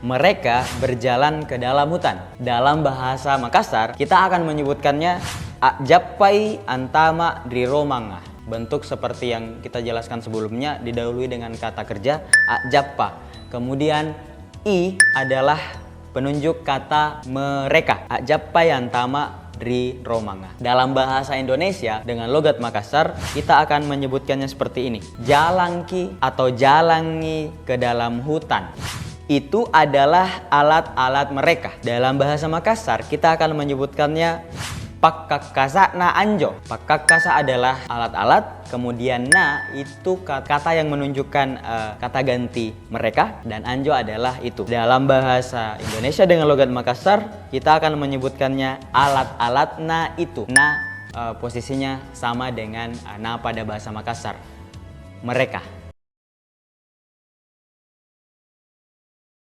Mereka berjalan ke dalam hutan. Dalam bahasa Makassar, kita akan menyebutkannya Ajappai antama diromanga. Bentuk seperti yang kita jelaskan sebelumnya didahului dengan kata kerja ajappa. Kemudian i adalah penunjuk kata mereka. Ajappai antama diromanga. Dalam bahasa Indonesia dengan logat Makassar, kita akan menyebutkannya seperti ini. Jalangki atau jalangi ke dalam hutan. Itu adalah alat-alat mereka. Dalam bahasa Makassar, kita akan menyebutkannya pakkakasa na anjo. Pakkakasa adalah alat-alat, kemudian na itu kata yang menunjukkan kata ganti mereka, dan anjo adalah itu. Dalam bahasa Indonesia dengan logat Makassar, kita akan menyebutkannya alat-alat na itu. Na posisinya sama dengan na pada bahasa Makassar, mereka.